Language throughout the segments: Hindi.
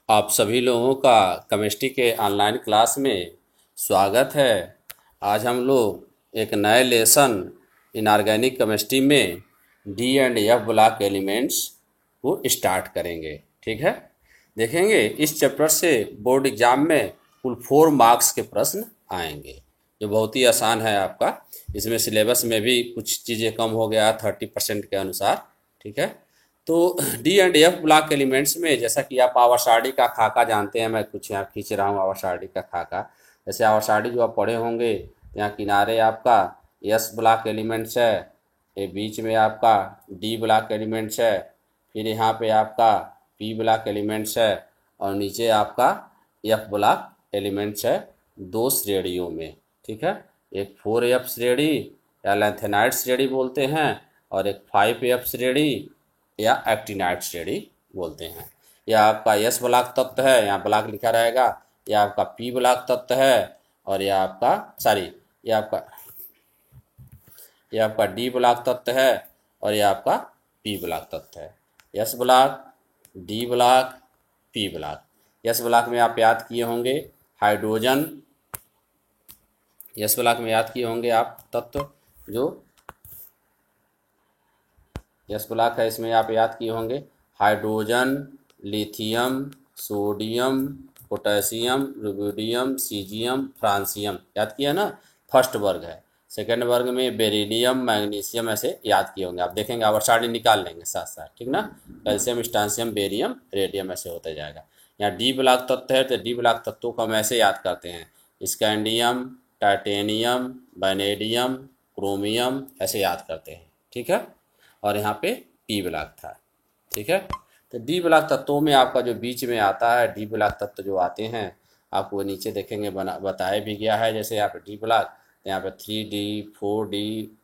आप सभी लोगों का केमिस्ट्री के ऑनलाइन क्लास में स्वागत है। आज हम लोग एक नए लेसन इनऑर्गेनिक केमिस्ट्री में D and F block elements को स्टार्ट करेंगे। ठीक है, देखेंगे इस चैप्टर से बोर्ड एग्जाम में कुल 4 मार्क्स के प्रश्न आएंगे, जो बहुत ही आसान है आपका। इसमें सिलेबस में भी कुछ चीज़ें कम हो गया 30% के अनुसार। ठीक है, तो D and F block elements में जैसा कि आप आवर्साडी का खाका जानते हैं, मैं कुछ यहाँ खींच रहा हूँ आवर्साडी का खाका। जैसे आवर्साडी जो आप पढ़े होंगे, यहाँ किनारे आपका एस ब्लॉक एलिमेंट्स है, ये बीच में आपका डी ब्लॉक एलिमेंट्स है, फिर यहाँ पे आपका पी ब्लॉक एलिमेंट्स है और नीचे आपका एफ ब्लॉक एलिमेंट्स है, 2 श्रेणियों में। ठीक है, एक 4F श्रेणी या लैंथेनाइड श्रेणी बोलते हैं और एक 5F श्रेणी या एक्टिनाइड श्रेणी बोलते हैं। यह आपका एस ब्लॉक तत्व है, यहाँ ब्लॉक लिखा रहेगा। यह आपका पी ब्लॉक तत्व है और यह आपका डी ब्लॉक तत्व है और यह आपका पी ब्लॉक तत्व है। S block, D block, P block. S block में आप याद किए होंगे हाइड्रोजन। एस ब्लॉक में याद किए होंगे आप तत्व जो एस ब्लॉक है, इसमें आप याद किए होंगे hydrogen, lithium, sodium, potassium, rubidium, caesium, francium. याद किया ना, फर्स्ट वर्ग है। सेकेंड वर्ग में बेरिलियम, मैग्नीशियम ऐसे याद किए होंगे। आप देखेंगे आवर्साडी निकाल लेंगे साथ साथ, ठीक ना। कैल्शियम, स्टांसियम, बेरियम, रेडियम ऐसे होता जाएगा। यहाँ डी ब्लॉक तत्व है तो डी ब्लॉक तत्वों को हम ऐसे याद करते हैं, स्कैंडियम, टाइटेनियम, वैनेडियम, क्रोमियम ऐसे याद करते हैं। ठीक है, और यहाँ पे डी ब्लॉक था। ठीक है, तो डी ब्लॉक तत्वों में आपका जो बीच में आता है, डी ब्लॉक तत्व जो आते हैं आपको नीचे देखेंगे बताया भी गया है। जैसे यहाँ पे डी ब्लॉक, यहाँ पे 3D, 4D,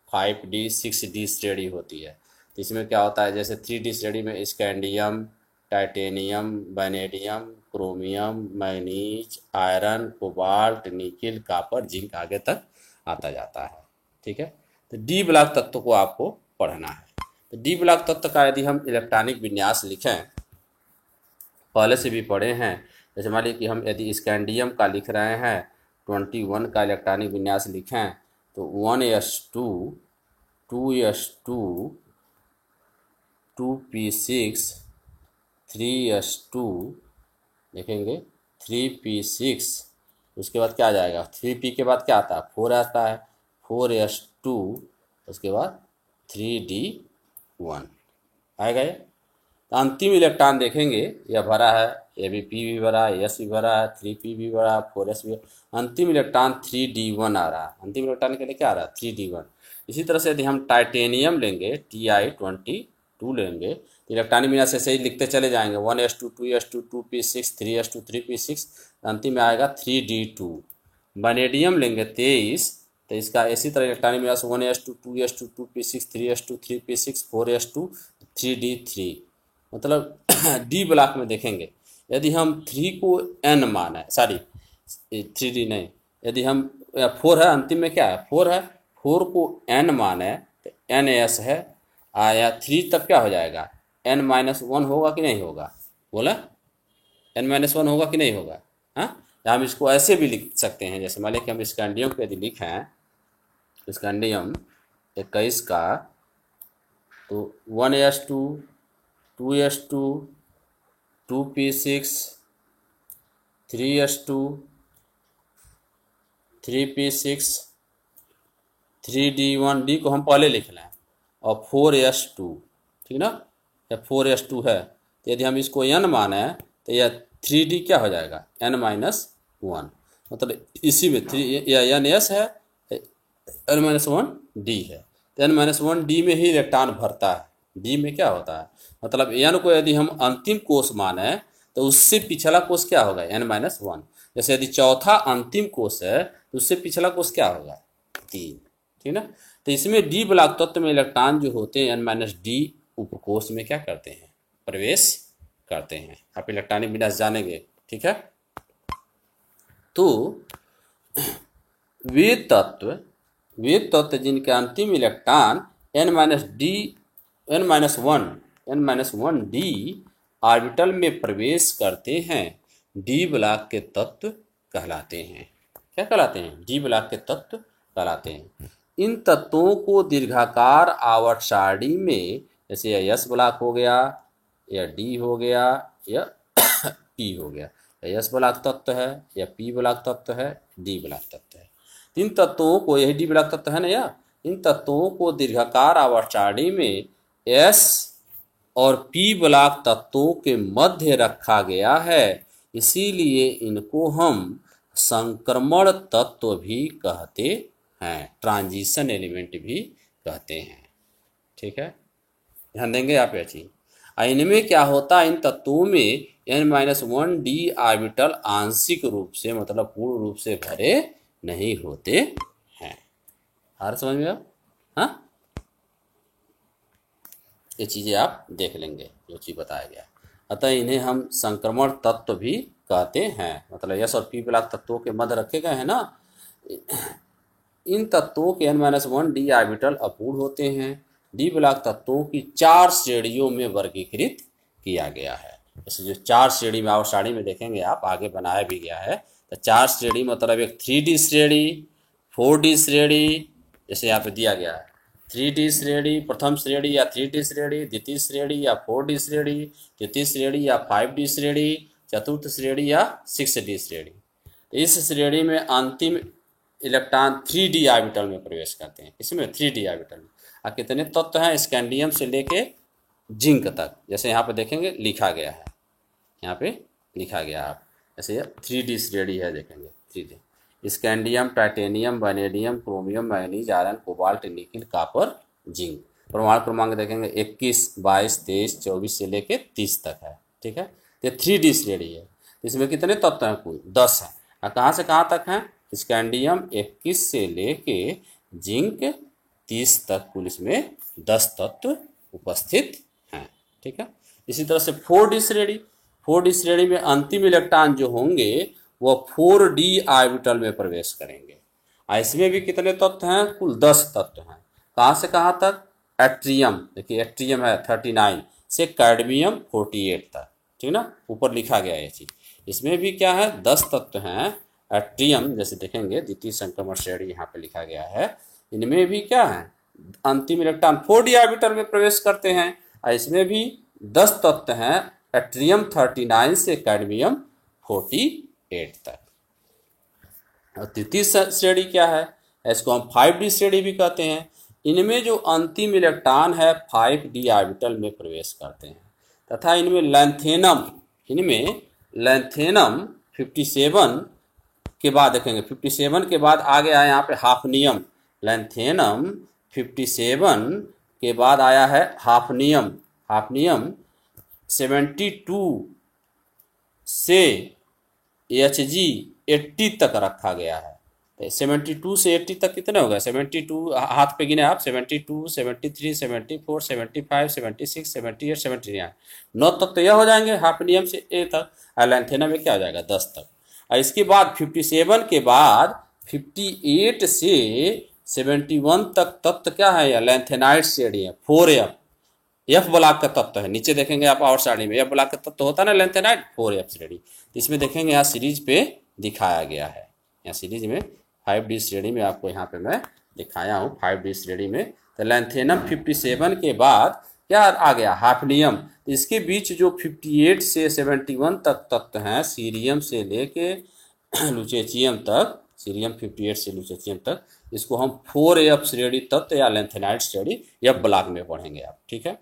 5D, 6D श्रेणी होती है। तो इसमें क्या होता है, जैसे 3D श्रेणी में scandium, titanium, vanadium, chromium, manganese, iron, cobalt, nickel, copper, zinc आगे तक आता जाता है। ठीक है, तो डी ब्लॉक तत्व को आपको पढ़ना है। तो डी ब्लॉक तत्व का यदि हम इलेक्ट्रॉनिक विन्यास लिखें, पहले से भी पढ़े हैं। जैसे मान लीजिए कि हम यदि स्कैंडियम का लिख रहे हैं, 21 का इलेक्ट्रॉनिक विन्यास लिखें तो 1s2, 2s2, 2p6, 3s2, देखेंगे 3p6। उसके बाद क्या आ जाएगा, 3p के बाद क्या आता है, 4 आता है, 4s2, उसके बाद 3d1 आएगा ये। तो अंतिम इलेक्ट्रॉन देखेंगे यह भरा है, ए भी पी भी भरा है, एस भी भरा है, 3p भी भरा है, 4s भी। अंतिम इलेक्ट्रॉन 3d1 आ रहा है। अंतिम इलेक्ट्रॉन के लिए क्या आ रहा है, 3d1। इसी तरह से यदि हम टाइटेनियम लेंगे, Ti22 लेंगे, तो इलेक्ट्रॉनिक विन्यास ऐसे ही लिखते चले जाएंगे, 1s2, 2s2, 2p6, 3s2, 3p6, अंतिम में आएगा 3d2। वैनेडियम लेंगे 23, तो इसका इसी तरह इलेक्ट्रॉनिक विन्यास 1s2, 2s2, 2p6, 3s2, 3p6, 4s2, 3d3। मतलब डी ब्लॉक में देखेंगे यदि हम 3 को n माने, सॉरी 3d नहीं, यदि हम 4 है, अंतिम में क्या है 4 है, 4 को n माने तो ns है या 3 तब क्या हो जाएगा, n-1 होगा कि नहीं होगा, बोला n-1 होगा कि नहीं होगा। हाँ, या हम इसको ऐसे भी लिख सकते हैं, जैसे मान लें कि हम स्कैंडियम को यदि लिखें, स्कैंडियम 21 का, तो 1s2, 2s2, 2p6, 3s2, 3p6, 3d1, D को हम पहले लिख लें, और 4s2, ठीक ना, या 4s2 है, तो यदि हम इसको n माने तो यह 3d क्या हो जाएगा, n-1। मतलब इसी में 3 या ns है, n-1 d है, तो n-1 d में ही इलेक्ट्रॉन भरता है। डी में क्या होता है, मतलब n को यदि हम अंतिम कोष माने तो उससे पिछला कोष क्या होगा, n-1। जैसे यदि चौथा अंतिम कोष है तो उससे पिछला कोष क्या होगा, 3। ठीक ना, तो इसमें डी ब्लॉक तत्व में इलेक्ट्रॉन जो होते हैं n-d उपकोष में क्या करते हैं, प्रवेश करते हैं। आप इलेक्ट्रॉनिक विन्यास जानेंगे। ठीक है, तो वे तत्व जिनके अंतिम इलेक्ट्रॉन n-1 डी ऑर्बिटल में प्रवेश करते हैं डी ब्लॉक के तत्व कहलाते हैं। क्या कहलाते हैं? डी ब्लॉक के तत्व कहलाते हैं। इन तत्वों को दीर्घाकार आवर्त सारणी में, जैसे एस ब्लॉक हो गया या डी हो गया या पी हो गया, एस ब्लॉक तत्व है या पी ब्लॉक तत्व है, डी ब्लॉक तत्व है। इन तत्वों को, यही डी ब्लॉक तत्व है ना, या इन तत्वों को दीर्घाकार आवर्त सारणी में एस और पी ब्लॉक तत्वों के मध्य रखा गया है, इसीलिए इनको हम संक्रमण तत्व भी कहते हैं, ट्रांजिशन एलिमेंट भी कहते हैं। ठीक है, ध्यान देंगे आप ये चीज। इनमें क्या होता है, इन तत्वों में n-1 डी ऑर्बिटल आंशिक रूप से, मतलब पूर्ण रूप से भरे नहीं होते हैं। हर समझ में आप? हाँ, ये चीजें आप देख लेंगे जो चीज बताया गया। अतः इन्हें हम संक्रमण तत्व भी कहते हैं, मतलब एस और पी ब्लॉक तत्वों के मध्य रखे गए हैं ना। इन तत्वों के n-1 डी ऑर्बिटल अपूर्ण होते हैं। डी ब्लॉक तत्वों की 4 श्रेणियों में वर्गीकृत किया गया है। जैसे जो 4 श्रेणी में आवर्त सारणी में देखेंगे आप, आगे बनाया भी गया है। तो 4 श्रेणी मतलब एक 3D श्रेणी, 4D श्रेणी, जैसे यहाँ पे दिया गया है 3D श्रेणी, प्रथम श्रेणी या 3D श्रेणी, द्वितीय श्रेणी या 4D श्रेणी, तृतीय श्रेणी या 5D श्रेणी, चतुर्थ श्रेणी या 6D श्रेणी। इस श्रेणी में अंतिम इलेक्ट्रॉन 3D ऑर्बिटल में प्रवेश करते हैं। इसमें 3D ऑर्बिटल में कितने तत्व हैं, स्कैंडियम से लेके जिंक तक, जैसे यहाँ पे देखेंगे लिखा गया है, यहाँ पे लिखा गया आप, जैसे 3D श्रेणी है, देखेंगे 3D, scandium, titanium, vanadium, chromium, manganese, iron, cobalt, nickel, copper, zinc. परमाणु क्रमांक देखेंगे 21, 22, 23, 24 से लेके 30 तक है। ठीक है, तो 3D श्रेणी है। इसमें कितने तत्व हैं? कुल 10 हैं। और कहाँ से कहाँ तक हैं? स्कैंडियम 21 से लेके जिंक 30 तक, कुल इसमें 10 तत्व उपस्थित हैं। ठीक है, इसी तरह से 4D श्रेणी, 4D श्रेणी में अंतिम इलेक्ट्रॉन जो होंगे वो 4D ऑर्बिटल में प्रवेश करेंगे। इसमें भी कितने तत्व हैं? कुल 10 तत्व हैं। कहाँ से कहाँ तक? एट्रियम, देखिए एट्रियम है 39 से कैडमियम 48 तक। ठीक ना, ऊपर लिखा गया ये चीज। इसमें भी क्या है? 10 तत्व हैं। एट्रियम जैसे देखेंगे द्वितीय संक्रमण श्रेणी यहाँ पे लिखा गया है। इनमें भी क्या है? अंतिम इलेक्ट्रॉन 4D ऑर्बिटल में प्रवेश करते हैं। और इसमें भी 10 तत्व हैं, एट्रियम 39 से कैडमियम 48 तक। और तृतीय श्रेणी क्या है? इसको हम 5D श्रेणी भी कहते हैं। इनमें जो अंतिम इलेक्ट्रॉन है 5D ऑर्बिटल में प्रवेश करते हैं, तथा इनमें लैंथेनम 57 के बाद देखेंगे, 57 के बाद आगे आया यहाँ पे हाफनियम। लैंथेनम 57 के बाद आया है हाफनियम। हाफनियम 72 से Hg 80 तक रखा गया है। 72 से 80 तक कितने हो गए? 72 हाथ पे गिने आप, 72, 73, 74, 75, 76, 78, 79, 9 तक तो यह हो जाएंगे हाफनियम से ए तक। और लैंथेनम में क्या हो जाएगा? 10 तक। और इसके बाद 57 के बाद 58 से 71 तक तत्व क्या है? या लैंथेनाइट श्रेणी है, 4F, एफ ब्लॉक का तत्व है। नीचे देखेंगे आप आवर्त सारणी में एफ ब्लॉक का तत्व होता है ना, लैंथेनाइट, 4F श्रेणी। इसमें देखेंगे यहाँ सीरीज पे दिखाया गया है, यहाँ सीरीज में 5D श्रेणी में आपको यहाँ पे मैं दिखाया हूँ 5D श्रेणी में। तो लैंथेनम 57 के बाद क्या आ गया? हाफनियम। इसके बीच जो 58 से 71 तक तत्व हैं, सीरियम से लेके लुचेचियम तक, सीरियम 58 से लुचेचियम तक, इसको हम 4F श्रेणी तत्व या लैंथेनाइट श्रेणी या ब्लॉक में पढ़ेंगे आप। ठीक है,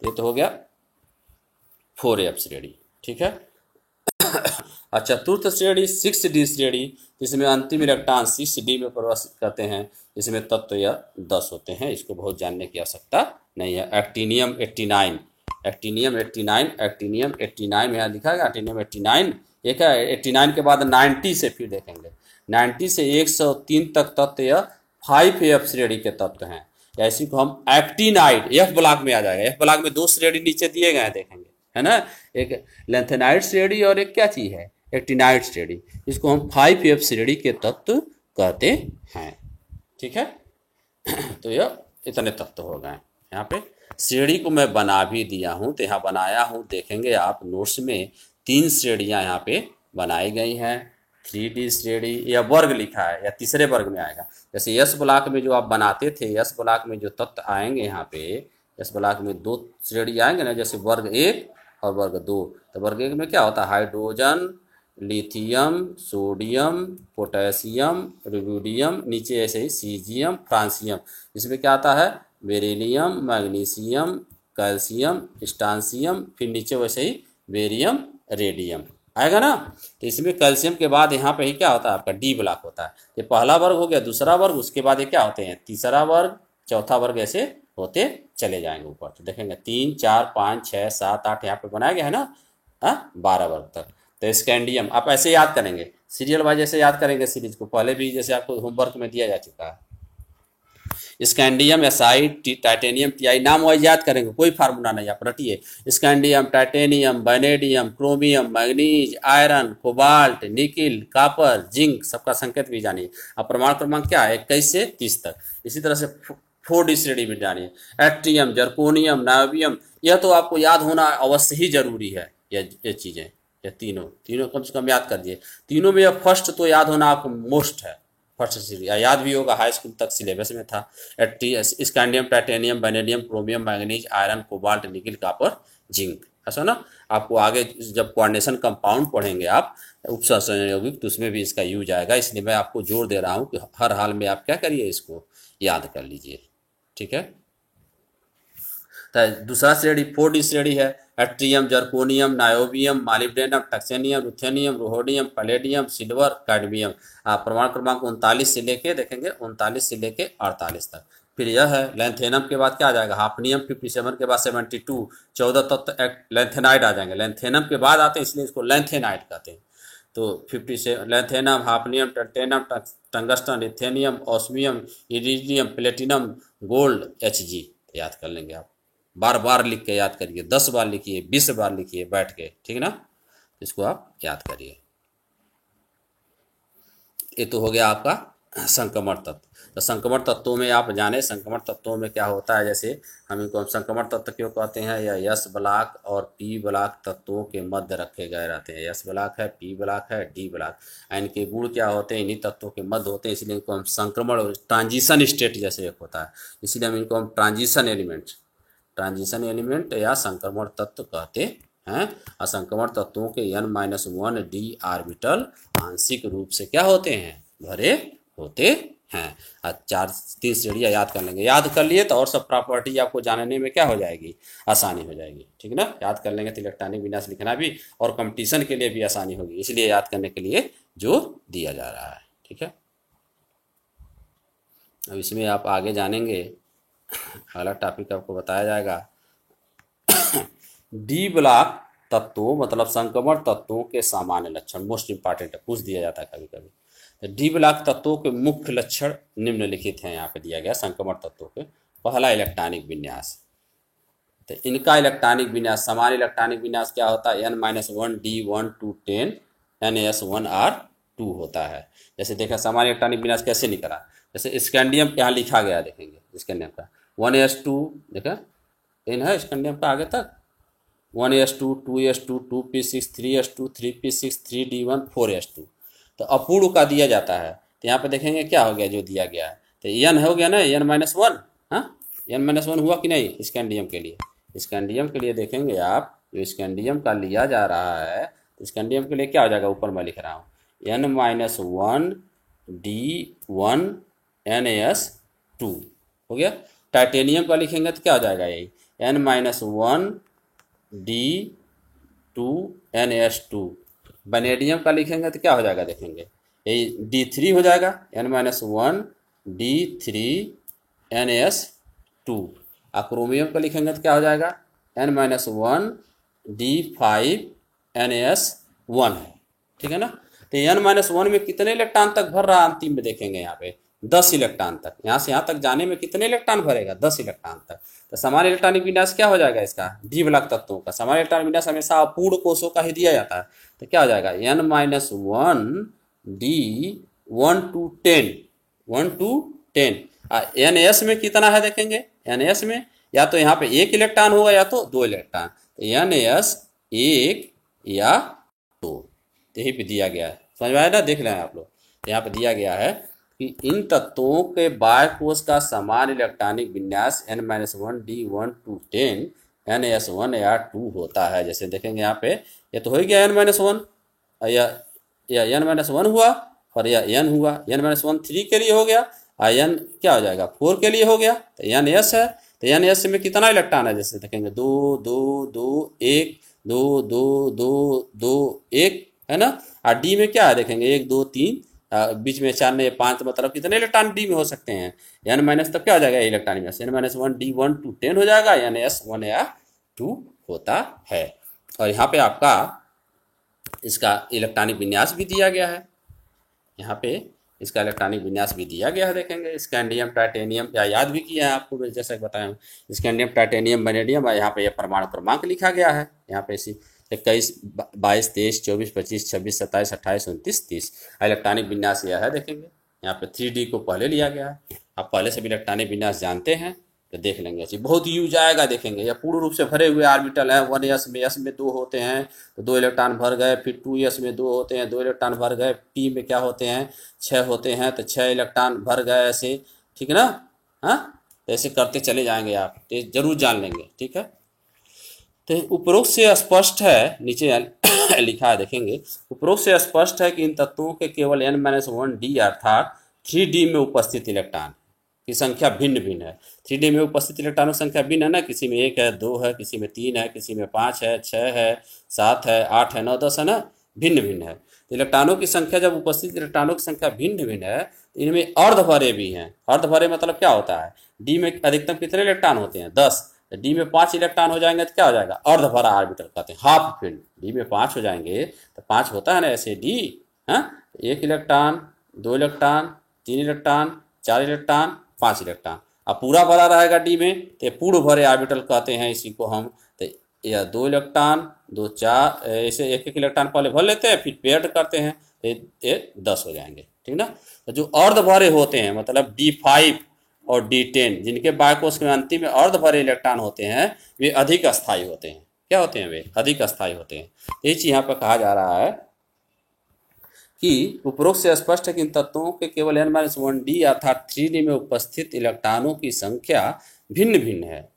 ये तो हो गया 4F श्रेणी। ठीक है, अच्छा, चतुर्थ श्रेणी 6D श्रेणी, जिसमें अंतिम इलेक्ट्रॉन 6D में प्रवेश करते हैं। इसमें तत्व यह 10 होते हैं, इसको बहुत जानने की आवश्यकता नहीं है। एक्टिनियम 89, एक्टिनियम 89, एक्टिनियम 89 में यहाँ लिखा है एक्टिनियम 89। एक है 89 के बाद 90 से फिर देखेंगे 90 से 103 तक तत्व यह 5F श्रेणी के तत्व हैं। या इसी को हम एक्टिनाइड F ब्लॉक में आ जाएगा। F ब्लॉक में 2 श्रेणी नीचे दिए गए हैं, देखेंगे है ना, एक लैंथेनाइट श्रेणी और एक क्या चीज है? एक्टिनाइट श्रेणी। इसको हम 5F श्रेणी के तत्व कहते हैं। ठीक है, तो यह इतने तत्व हो गए यहाँ पे। श्रेणी को मैं बना भी दिया हूँ, तो यहाँ बनाया हूँ, देखेंगे आप नोट्स में 3 श्रेणियाँ यहाँ पे बनाई गई हैं। 3D श्रेणी या वर्ग लिखा है या तीसरे वर्ग में आएगा। जैसे यस ब्लॉक में जो आप बनाते थे, यस ब्लॉक में जो तत्व आएंगे यहाँ पे, यस ब्लॉक में 2 श्रेणी आएंगे ना, जैसे वर्ग 1 और वर्ग 2। तो वर्ग 1 में क्या होता है, hydrogen, lithium, sodium, potassium, rubidium, नीचे ऐसे ही सीजियम, फ्रांसियम। इसमें क्या आता है, बेरिलियम, मैग्नीशियम, कैल्शियम, स्टांसियम, फिर नीचे वैसे ही बेरियम, रेडियम आएगा ना। तो इसमें कैल्शियम के बाद यहाँ पे ही क्या होता है, आपका डी ब्लॉक होता है। ये पहला वर्ग हो गया, दूसरा वर्ग, उसके बाद ये क्या होते हैं, तीसरा वर्ग, चौथा वर्ग, ऐसे होते चले जाएंगे ऊपर। तो देखेंगे 3, 4, 5, 6, 7, 8 यहाँ पे बनाया गया है ना, 12 वर्ग तक। तो स्कैंडियम आप ऐसे याद करेंगे, सीरियल वाइज ऐसे याद करेंगे सीरीज को, पहले भी जैसे आपको होमवर्क में दिया जा चुका है। स्कैंडियम, एसआई, टाइटेनियम, टीआई, नाम वाइज याद करेंगे, कोई फार्मूला नहीं, आप रटिए। Scandium, titanium, vanadium, chromium, manganese, iron, cobalt, nickel, copper, zinc, सबका संकेत भी जानिए। अब प्रमाण क्रमांक क्या है, 21 से 30 तक। इसी तरह से 4D श्रेणी में जानिए, एट्रियम, जर्कोनियम, नायोबियम, यह तो आपको याद होना अवश्य ही जरूरी है। ये चीज़ें, ये तीनों कम से कम याद कर दिए। तीनों में यह फर्स्ट तो याद होना आपको मोस्ट है, फर्स्ट सीरीज याद भी होगा, हाई स्कूल तक सिलेबस में था। Scandium, titanium, vanadium, chromium, manganese, iron, cobalt, nickel, copper, zinc, ऐसा ना। आपको आगे जब कोऑर्डिनेशन कंपाउंड पढ़ेंगे आप उपसंयोगिक, तो उसमें भी इसका यूज आएगा। इसलिए मैं आपको जोर दे रहा हूँ कि हर हाल में आप क्या करिए, इसको याद कर लीजिए, ठीक है। तो दूसरा श्रेणी 4D श्रेणी है, एट्रियम, जर्कोनियम, नायोबियम, मालिब्डेनम, टक्सेनियम, ruthenium, rhodium, palladium, silver, cadmium. प्रमाण क्रमांक 39 से लेके देखेंगे 39 से लेके 48 तक। फिर यह है लैंथेनम के बाद क्या आ जाएगा, हाफनियम, 57 के बाद 72, 14 तत्व लैंथेनाइड आ जाएंगे। लैंथेनम के बाद आते हैं, इसलिए इसको लैंथेनाइड कहते हैं। तो 57 lanthanum, hafnium, tantalum, tungsten, rhenium, osmium, iridium, platinum, gold, Hg याद कर लेंगे आप। बार बार लिख के याद करिए, 10 बार लिखिए, 20 बार लिखिए बैठ के, ठीक है ना। इसको आप याद करिए। ये तो हो गया आपका संक्रमण तत्व। तो संक्रमण तत्वों में आप जाने, संक्रमण तत्वों में क्या होता है, जैसे हम इनको संक्रमण तत्व क्यों कहते हैं, या एस ब्लॉक और पी ब्लॉक तत्वों के मध्य रखे गए रहते हैं। एस ब्लॉक है, पी ब्लॉक है, डी ब्लॉक, इनके गुण क्या होते हैं, इन्हीं तत्वों के मध्य होते हैं। इसलिए इनको हम संक्रमण, ट्रांजिशन स्टेट जैसे एक होता है, इसलिए हम इनको हम ट्रांजिशन एलिमेंट या संक्रमण तत्व कहते हैं। और संक्रमण तत्वों के n-1 d ऑर्बिटल आंशिक रूप से क्या होते हैं, भरे होते हैं। 3 श्रेणियाँ याद कर लेंगे, याद कर लिए तो और सब प्रॉपर्टी आपको जानने में क्या हो जाएगी, आसानी हो जाएगी, ठीक है ना। याद कर लेंगे तो इलेक्ट्रॉनिक विन्यास लिखना भी और कंपटीशन के लिए भी आसानी होगी, इसलिए याद करने के लिए जोर दिया जा रहा है, ठीक है। अब इसमें आप आगे जानेंगे, अगला टॉपिक आपको बताया जाएगा डी ब्लॉक तत्वों मतलब संक्रमण तत्वों के सामान्य लक्षण। मोस्ट इंपॉर्टेंट है, पूछ दिया जाता है कभी कभी। तो डी ब्लॉक तत्वों के मुख्य लक्षण निम्नलिखित हैं, यहाँ पे दिया गया संक्रमण तत्वों के। पहला इलेक्ट्रॉनिक विन्यास, तो इनका इलेक्ट्रॉनिक विन्यास, सामान्य इलेक्ट्रॉनिक विन्यास क्या होता है, n-1 d1 to 10 ns1r2 होता है। जैसे देखा सामान्य इलेक्ट्रॉनिक विन्यास कैसे निकला, जैसे स्कैंडियम यहाँ लिखा गया, देखेंगे स्कैंडियम का 1s2, देखा इन है स्कैंडियम का आगे तक 1s2, 2s2, 2p6, 3s2, 3p6, 3d1, 4s2। तो अपूर्ण का दिया जाता है, तो यहाँ पे देखेंगे क्या हो गया जो दिया गया है, तो n हो गया ना, n-1, हाँ n-1 हुआ कि नहीं स्कैंडियम के लिए। स्कैंडियम के लिए देखेंगे आप, जो स्कैंडियम का लिया जा रहा है, तो स्कैंडियम के लिए क्या हो जाएगा, ऊपर मैं लिख रहा हूँ n-1 d1 ns2 हो गया। टाइटेनियम का लिखेंगे तो क्या हो जाएगा, यही n-1 d2 ns2। वैनेडियम का लिखेंगे तो क्या हो जाएगा, देखेंगे यही d3 हो जाएगा, n-1 d3 ns2। क्रोमियम का लिखेंगे तो क्या हो जाएगा, n-1 d5 ns1 है, ठीक है ना। तो n-1 में कितने इलेक्ट्रॉन तक भर रहा है, अंतिम में देखेंगे यहाँ पे 10 इलेक्ट्रॉन तक। यहाँ से यहाँ तक जाने में कितने इलेक्ट्रॉन भरेगा, 10 इलेक्ट्रॉन तक। तो सामान्य इलेक्ट्रॉनिक विन्यास क्या हो जाएगा इसका, डी ब्लॉक तत्वों का सामान्य इलेक्ट्रॉनिक विन्यास हमेशा अपूर्ण कोषों का ही दिया जाता है। तो क्या हो जाएगा n-1 d1 to 10 ns में कितना है, देखेंगे ns में या तो यहाँ पे एक इलेक्ट्रॉन होगा या तो दो इलेक्ट्रॉन, तो NS एक या दो, यही पे दिया गया है। समझ में आया ना, देख रहे हैं आप लोग। तो यहाँ पे दिया गया है कि इन तत्वों के बाह्य कोश का समान इलेक्ट्रॉनिक विन्यास N-1 D1 to 10 NS1 या 2 होता है। जैसे देखेंगे यहाँ पे, ये तो हो गया N-1, या N-1 हुआ और या N हुआ, N-1 3 के लिए हो गया और N क्या हो जाएगा 4 के लिए हो गया, तो NS है। तो NS में कितना इलेक्ट्रॉन है, जैसे देखेंगे 2 2 2 1 2 2 2 2 1 है ना। और डी में क्या है देखेंगे 1 2 3 बीच में 4 नहीं 5, मतलब कितने इलेक्ट्रॉन डी में हो सकते हैं N- तब क्या हो जाएगा इलेक्ट्रॉन में N-1 D1 to 10 हो जाएगा, NS1 या 2 होता है। और यहाँ पे आपका इसका इलेक्ट्रॉनिक विन्यास भी दिया गया है, यहाँ पे इसका इलेक्ट्रॉनिक विन्यास भी दिया गया है। देखेंगे स्कैंडियम टाइटेनियम, या याद भी किया है आपको जैसा बताया हूँ, स्कैंडियम टाइटेनियम वैनेडियम, और यहाँ पे ये परमाणु क्रमांक लिखा गया है। यहाँ पे इसी 21 22 23 24 25 26 27 28 29 30 इलेक्ट्रॉनिक विन्यास यह है। देखेंगे यहाँ पे 3D को पहले लिया गया है। आप पहले से भी इलेक्ट्रॉनिक विन्यास जानते हैं तो देख लेंगे, अच्छी बहुत यूज आएगा। देखेंगे या पूर्ण रूप से भरे हुए ऑर्बिटल है, 1s में s में 2 होते हैं तो 2 इलेक्ट्रॉन भर गए, फिर 2s में 2 होते हैं 2 इलेक्ट्रॉन भर गए, p में क्या होते हैं 6 होते हैं तो 6 इलेक्ट्रॉन भर गए, ऐसे ठीक है ना। हाँ, तो ऐसे करते चले जाएंगे आप, तो जरूर जान लेंगे, ठीक है। तो उपरोक्त से स्पष्ट है, नीचे लिखा है देखेंगे, उपरोक्त से स्पष्ट है कि इन तत्वों के केवल N-1 D अर्थात 3D में उपस्थित इलेक्ट्रॉन की संख्या भिन्न भिन्न है। 3D में उपस्थित इलेक्ट्रॉनों की संख्या भिन्न है ना, किसी में 1 है 2 है, किसी में 3 है, किसी में 5 है 6 है 7 है 8 है 9 10 है ना, भिन्न भिन्न है। तो इलेक्ट्रॉनों की संख्या, जब उपस्थित इलेक्ट्रॉनों की संख्या भिन्न भिन्न है तो इनमें अर्धभरे भी हैं। अर्धभरे मतलब क्या होता है, डी में अधिकतम कितने इलेक्ट्रॉन होते हैं 10, डी में 5 इलेक्ट्रॉन हो जाएंगे तो क्या हो जाएगा अर्धभरा ऑर्बिटल कहते हैं, हाफ फील्ड। डी में 5 हो जाएंगे तो 5 होता है ना ऐसे डी, हाँ, 1 electron 2 electron 3 electron 4 electron 5 electron. अब पूरा भरा रहेगा डी में तो पूर्ण भरे ऑर्बिटल कहते हैं इसी को हम। तो या 2 इलेक्ट्रॉन 2 4 ऐसे 1 इलेक्ट्रॉन पहले भर लेते हैं, फिर पेयर करते हैं तो ये 10 हो जाएंगे, ठीक ना। तो जो अर्धभरे होते हैं मतलब D5 और D10, जिनके बायकोश में अंतिम में अर्धभरे इलेक्ट्रॉन होते हैं, वे अधिक अस्थायी होते हैं। क्या होते हैं, वे अधिक अस्थायी होते हैं। यही चीज यहाँ पर कहा जा रहा है कि उपरोक्त से स्पष्ट है कि इन तत्वों के केवल N-1 D अर्थात 3D में उपस्थित इलेक्ट्रॉनों की संख्या भिन्न भिन्न है।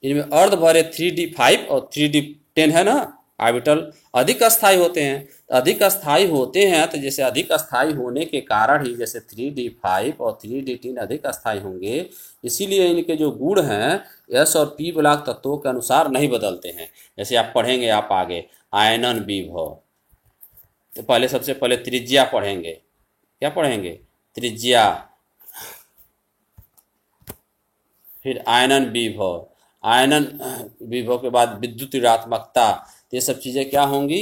इनमें अर्धभरे 3D5 और 3D10 है ना ऑर्बिटल अधिक अस्थायी होते हैं। अधिक अस्थायी होते हैं तो जैसे अधिक अस्थायी होने के कारण ही जैसे 3D5 और 3D10 अधिक अस्थायी होंगे, इसीलिए इनके जो गुण हैं S और P ब्लॉक तत्वों के अनुसार नहीं बदलते हैं। जैसे आप पढ़ेंगे आप आगे आयनन विभव, तो पहले सबसे पहले त्रिज्या पढ़ेंगे। क्या पढ़ेंगे, त्रिज्या, फिर आयनन विभव, आयनन विभव के बाद विद्युत ऋणात्मकता। ये सब चीज़ें क्या होंगी,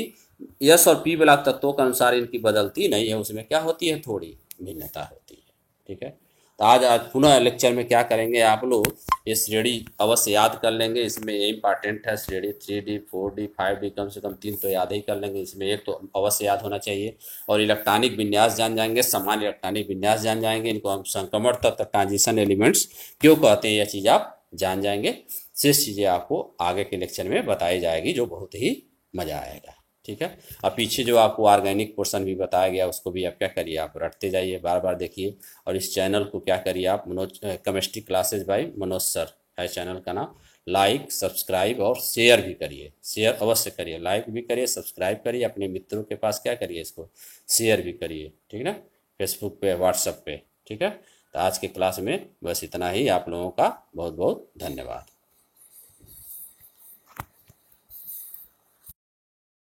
यस और पी ब्लॉक तत्वों के अनुसार इनकी बदलती नहीं है, उसमें क्या होती है थोड़ी भिन्नता होती है, ठीक है। तो आज पुनः लेक्चर में क्या करेंगे आप लोग, ये श्रेणी अवश्य याद कर लेंगे। इसमें ये इंपॉर्टेंट है श्रेणी 3D 4D 5D, कम से कम 3 तो याद ही कर लेंगे। इसमें एक तो अवश्य याद होना चाहिए। और इलेक्ट्रॉनिक विन्यास जान जाएंगे, समान इलेक्ट्रॉनिक विन्यास जान जाएंगे, इनको हम संक्रमण तत्व ट्रांजिशन एलिमेंट्स क्यों कहते हैं, यह चीज़ आप जान जाएंगे। शेष चीज़ें आपको आगे के लेक्चर में बताई जाएगी, जो बहुत ही मज़ा आएगा, ठीक है। अब पीछे जो आपको ऑर्गेनिक पोर्शन भी बताया गया उसको भी आप क्या करिए, आप रटते जाइए, बार बार देखिए। और इस चैनल को क्या करिए आप, Manoj chemistry classes by Manoj sir है चैनल का नाम, लाइक सब्सक्राइब और शेयर भी करिए। शेयर अवश्य करिए, लाइक भी करिए, सब्सक्राइब करिए, अपने मित्रों के पास क्या करिए, इसको शेयर भी करिए, ठीक है ना, फेसबुक पे व्हाट्सएप पे, ठीक है। तो आज के क्लास में बस इतना ही। आप लोगों का बहुत बहुत धन्यवाद।